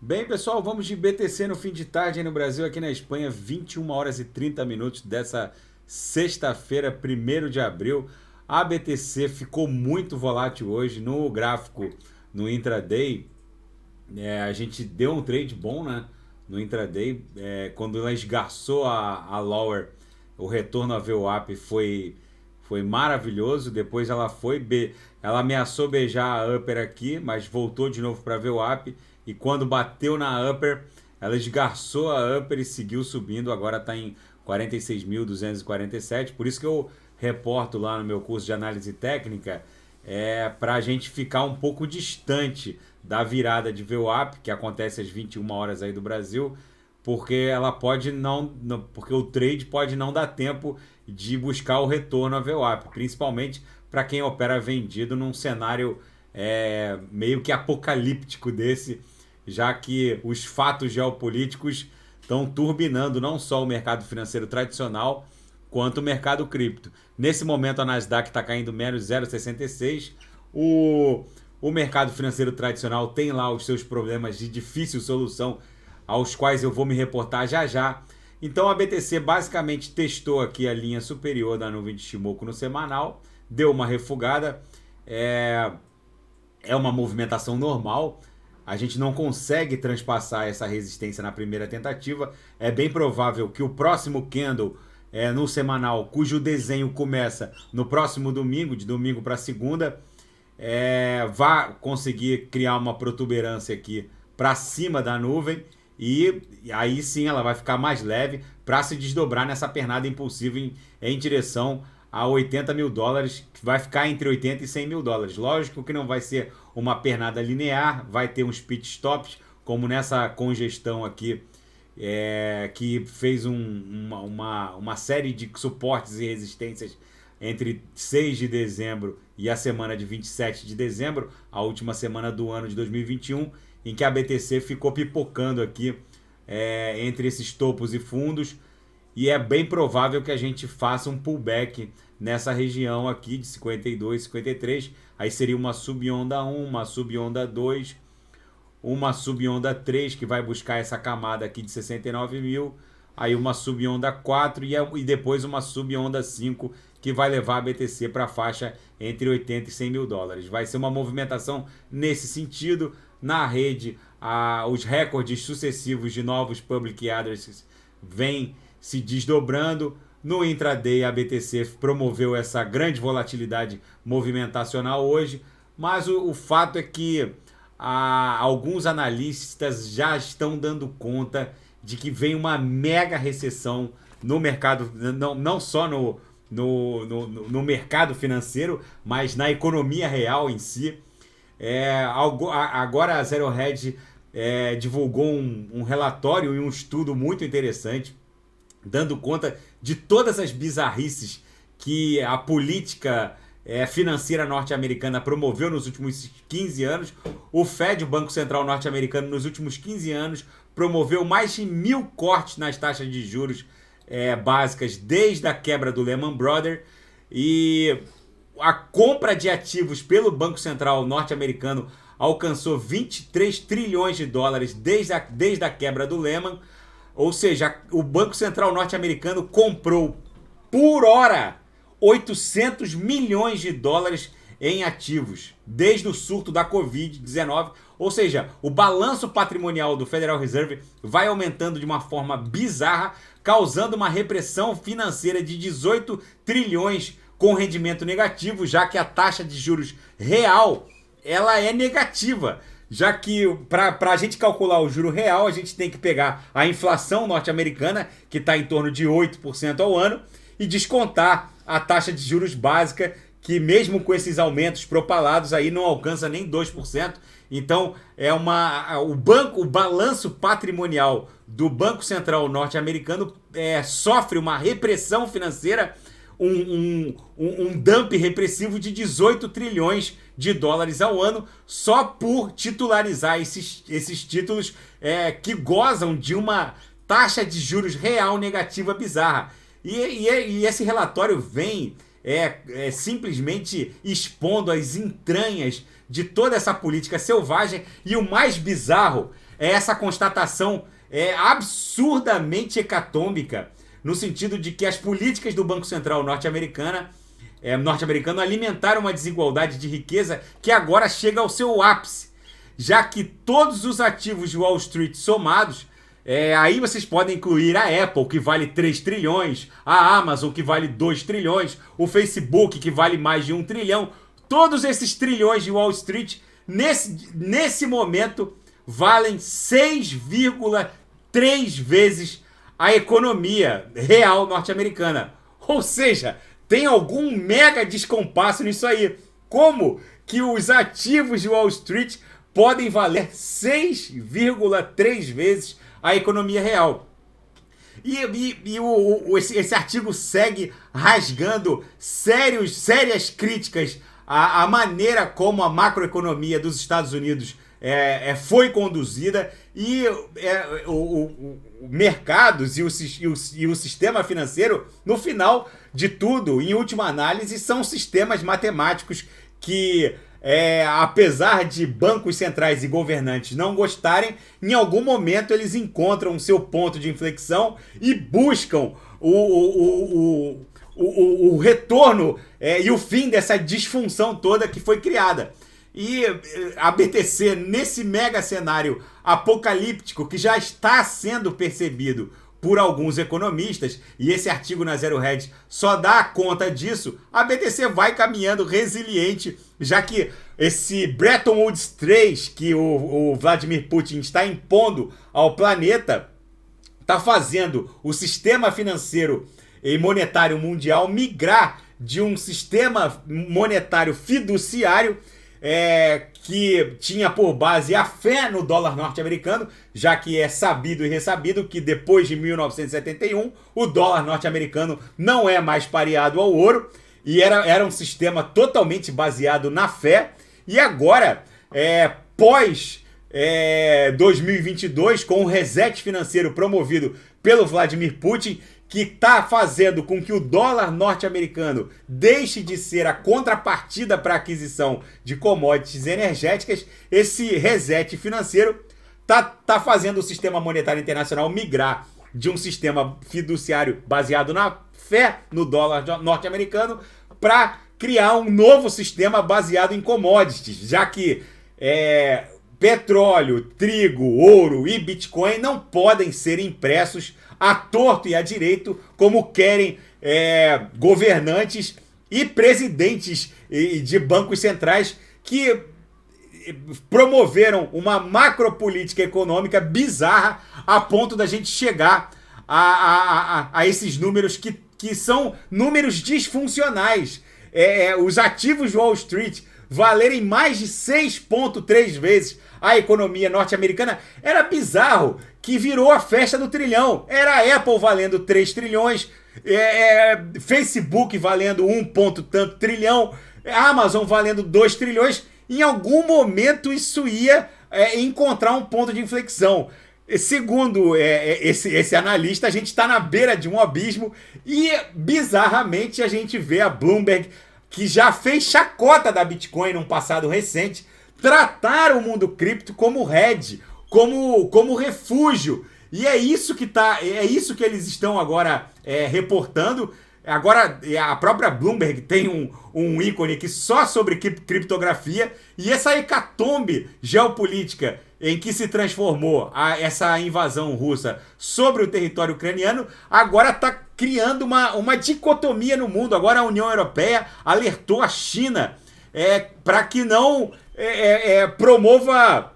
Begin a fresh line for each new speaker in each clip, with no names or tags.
Bem, pessoal, vamos de BTC no fim de tarde aí no Brasil, aqui na Espanha, 21 horas e 30 minutos dessa sexta-feira, 1º de abril. A BTC ficou muito volátil hoje no gráfico, no intraday. A gente deu um trade bom, né? No intraday, quando ela esgarçou a lower, o retorno a VWAP foi maravilhoso. Depois ela ameaçou beijar a upper aqui, mas voltou de novo para VWAP. E quando bateu na upper, ela esgarçou a upper e seguiu subindo. Agora está em 46.247. Por isso que eu reporto lá no meu curso de análise técnica, para a gente ficar um pouco distante da virada de VWAP, que acontece às 21 horas aí do Brasil, porque ela pode porque o trade pode não dar tempo de buscar o retorno a VWAP, principalmente para quem opera vendido num cenário meio que apocalíptico desse, já que os fatos geopolíticos estão turbinando não só o mercado financeiro tradicional, quanto o mercado cripto. Nesse momento a Nasdaq está caindo menos 0,66. O mercado financeiro tradicional tem lá os seus problemas de difícil solução, aos quais eu vou me reportar já já. Então a BTC basicamente testou aqui a linha superior da nuvem de Shimoku no semanal, deu uma refugada, é uma movimentação normal. A gente não consegue transpassar essa resistência na primeira tentativa. É bem provável que o próximo candle no semanal, cujo desenho começa no próximo domingo, de domingo para segunda, vá conseguir criar uma protuberância aqui para cima da nuvem, e aí sim ela vai ficar mais leve para se desdobrar nessa pernada impulsiva em direção a 80 mil dólares, que vai ficar entre 80 e 100 mil dólares. Lógico que não vai ser uma pernada linear, vai ter uns pit stops, como nessa congestão aqui, que fez uma série de suportes e resistências entre 6 de dezembro e a semana de 27 de dezembro, a última semana do ano de 2021, em que a BTC ficou pipocando aqui entre esses topos e fundos, e é bem provável que a gente faça um pullback nessa região aqui de 52, 53, aí seria uma subonda 1, uma subonda 2, uma subonda 3, que vai buscar essa camada aqui de 69 mil, aí uma subonda 4 e depois uma subonda 5, que vai levar a BTC para a faixa entre 80 e 100 mil dólares. Vai ser uma movimentação nesse sentido. Na rede, os recordes sucessivos de novos public addresses vêm se desdobrando. No intraday, a BTC promoveu essa grande volatilidade movimentacional hoje, mas o fato é que alguns analistas já estão dando conta de que vem uma mega recessão no mercado, não só no mercado financeiro, mas na economia real em si. Agora a Zero Hedge divulgou um relatório e um estudo muito interessante, dando conta de todas as bizarrices que a política financeira norte-americana promoveu nos últimos 15 anos. O Fed, o Banco Central norte-americano, nos últimos 15 anos, promoveu mais de 1.000 cortes nas taxas de juros básicas desde a quebra do Lehman Brothers, e a compra de ativos pelo Banco Central norte-americano alcançou 23 trilhões de dólares desde a quebra do Lehman. Ou seja, o Banco Central norte-americano comprou por hora 800 milhões de dólares em ativos desde o surto da Covid-19. Ou seja, o balanço patrimonial do Federal Reserve vai aumentando de uma forma bizarra, causando uma repressão financeira de 18 trilhões com rendimento negativo, já que a taxa de juros real ela é negativa. Já que para a gente calcular o juro real, a gente tem que pegar a inflação norte-americana, que está em torno de 8% ao ano, e descontar a taxa de juros básica, que mesmo com esses aumentos propalados aí não alcança nem 2%. Então o balanço patrimonial do Banco Central norte-americano sofre uma repressão financeira, um dump repressivo de 18 trilhões de dólares ao ano, só por titularizar esses títulos que gozam de uma taxa de juros real negativa bizarra. E esse relatório vem simplesmente expondo as entranhas de toda essa política selvagem, e o mais bizarro é essa constatação absurdamente hecatômica, no sentido de que as políticas do Banco Central norte-americano alimentaram uma desigualdade de riqueza que agora chega ao seu ápice, já que todos os ativos de Wall Street somados, aí vocês podem incluir a Apple, que vale 3 trilhões, a Amazon, que vale 2 trilhões, o Facebook, que vale mais de 1 trilhão, todos esses trilhões de Wall Street, nesse momento, valem 6,3 vezes a economia real norte-americana. Ou seja, tem algum mega descompasso nisso aí. Como que os ativos de Wall Street podem valer 6,3 vezes a economia real? Esse artigo segue rasgando sérias críticas à maneira como a macroeconomia dos Estados Unidos foi conduzida, e mercados e o sistema financeiro, no final de tudo, em última análise, são sistemas matemáticos que, apesar de bancos centrais e governantes não gostarem, em algum momento eles encontram o seu ponto de inflexão e buscam o retorno e o fim dessa disfunção toda que foi criada. E a BTC, nesse mega cenário apocalíptico que já está sendo percebido por alguns economistas, e esse artigo na Zero Hedge só dá conta disso, a BTC vai caminhando resiliente, já que esse Bretton Woods 3 que o Vladimir Putin está impondo ao planeta está fazendo o sistema financeiro e monetário mundial migrar de um sistema monetário fiduciário que tinha por base a fé no dólar norte-americano, já que é sabido e ressabido que depois de 1971 o dólar norte-americano não é mais pareado ao ouro, e era um sistema totalmente baseado na fé. E agora, pós 2022, com o reset financeiro promovido pelo Vladimir Putin, que está fazendo com que o dólar norte-americano deixe de ser a contrapartida para a aquisição de commodities energéticas, esse reset financeiro tá fazendo o sistema monetário internacional migrar de um sistema fiduciário baseado na fé no dólar norte-americano para criar um novo sistema baseado em commodities, já que petróleo, trigo, ouro e Bitcoin não podem ser impressos à torto e à direito, como querem governantes e presidentes de bancos centrais que promoveram uma macropolítica econômica bizarra a ponto da gente chegar a esses números que são números disfuncionais. Os ativos de Wall Street valerem mais de 6,3 vezes a economia norte-americana. Era bizarro, que virou a festa do trilhão. Era a Apple valendo 3 trilhões, Facebook valendo 1 ponto tanto trilhão, Amazon valendo 2 trilhões. Em algum momento isso ia encontrar um ponto de inflexão. Segundo esse analista, a gente está na beira de um abismo, e bizarramente a gente vê a Bloomberg, que já fez chacota da Bitcoin num passado recente, tratar o mundo cripto como hedge, como refúgio. E é isso que eles estão agora reportando. Agora a própria Bloomberg tem um ícone aqui só sobre criptografia, e essa hecatombe geopolítica em que se transformou essa invasão russa sobre o território ucraniano agora está criando uma dicotomia no mundo. Agora a União Europeia alertou a China para que não promova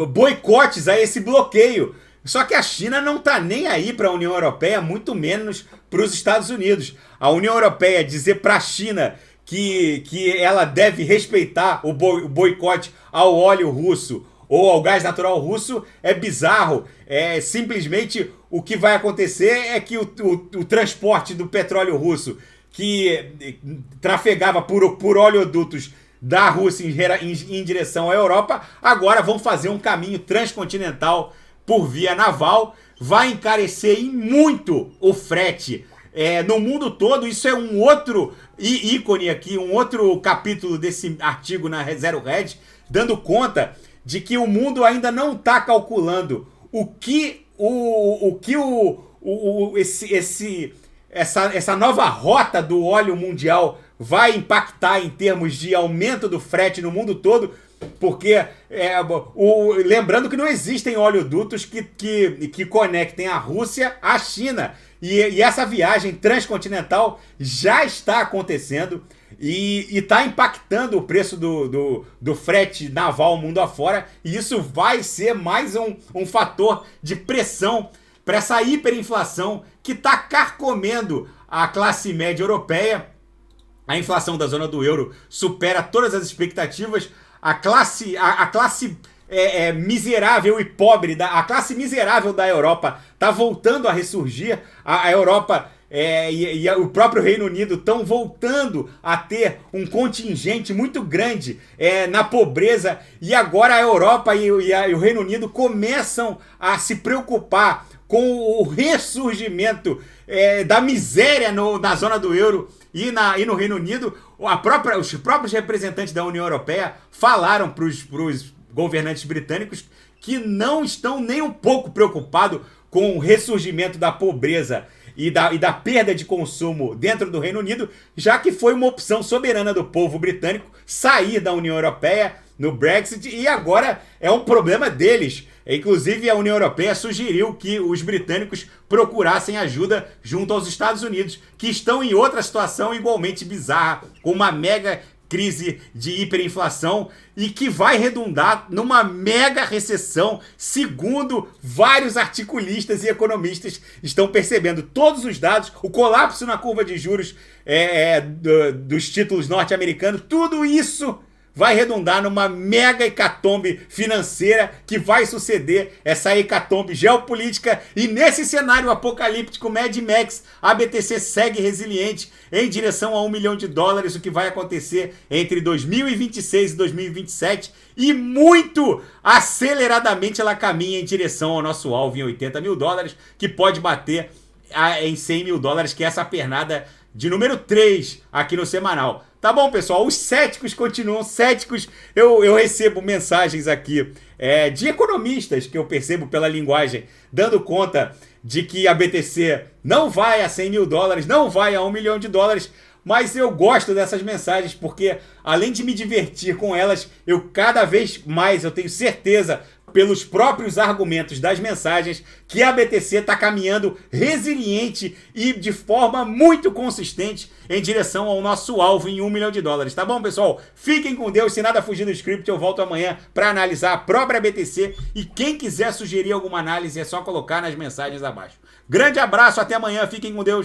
boicotes a esse bloqueio. Só que a China não está nem aí para a União Europeia, muito menos para os Estados Unidos. A União Europeia dizer para a China que ela deve respeitar o boicote ao óleo russo ou ao gás natural russo é bizarro. Simplesmente o que vai acontecer é que o transporte do petróleo russo, que trafegava por oleodutos da Rússia em direção à Europa, agora vão fazer um caminho transcontinental por via naval, vai encarecer em muito o frete no mundo todo. Isso é um outro ícone aqui, um outro capítulo desse artigo na Zero Hedge, dando conta de que o mundo ainda não está calculando essa nova rota do óleo mundial vai impactar em termos de aumento do frete no mundo todo, porque lembrando que não existem oleodutos que conectem a Rússia à China, e essa viagem transcontinental já está acontecendo e está impactando o preço do frete naval mundo afora, e isso vai ser mais um fator de pressão para essa hiperinflação que está carcomendo a classe média europeia. A inflação da zona do euro supera todas as expectativas. A classe miserável e pobre, a classe miserável da Europa está voltando a ressurgir. A Europa e o próprio Reino Unido estão voltando a ter um contingente muito grande na pobreza. E agora a Europa e o Reino Unido começam a se preocupar com o ressurgimento da miséria na zona do euro e no Reino Unido. Os próprios representantes da União Europeia falaram para os governantes britânicos que não estão nem um pouco preocupados com o ressurgimento da pobreza e da perda de consumo dentro do Reino Unido, já que foi uma opção soberana do povo britânico sair da União Europeia no Brexit, e agora é um problema deles. Inclusive, a União Europeia sugeriu que os britânicos procurassem ajuda junto aos Estados Unidos, que estão em outra situação igualmente bizarra, com uma mega crise de hiperinflação e que vai redundar numa mega recessão, segundo vários articulistas e economistas estão percebendo. Todos os dados, o colapso na curva de juros dos títulos norte-americanos, tudo isso vai redundar numa mega hecatombe financeira que vai suceder essa hecatombe geopolítica. E nesse cenário apocalíptico Mad Max, a BTC segue resiliente em direção a $1 milhão, o que vai acontecer entre 2026 e 2027, e muito aceleradamente ela caminha em direção ao nosso alvo em $80 mil, que pode bater em $100 mil, que é essa pernada de número 3 aqui no semanal. Tá bom, pessoal? Os céticos continuam céticos. Eu recebo mensagens aqui de economistas, que eu percebo pela linguagem, dando conta de que a BTC não vai a $100 mil, não vai a $1 milhão. Mas eu gosto dessas mensagens porque, além de me divertir com elas, cada vez mais eu tenho certeza, pelos próprios argumentos das mensagens, que a BTC está caminhando resiliente e de forma muito consistente em direção ao nosso alvo em $1 milhão. Tá bom, pessoal? Fiquem com Deus. Se nada fugir do script, eu volto amanhã para analisar a própria BTC. E quem quiser sugerir alguma análise, é só colocar nas mensagens abaixo. Grande abraço, até amanhã. Fiquem com Deus.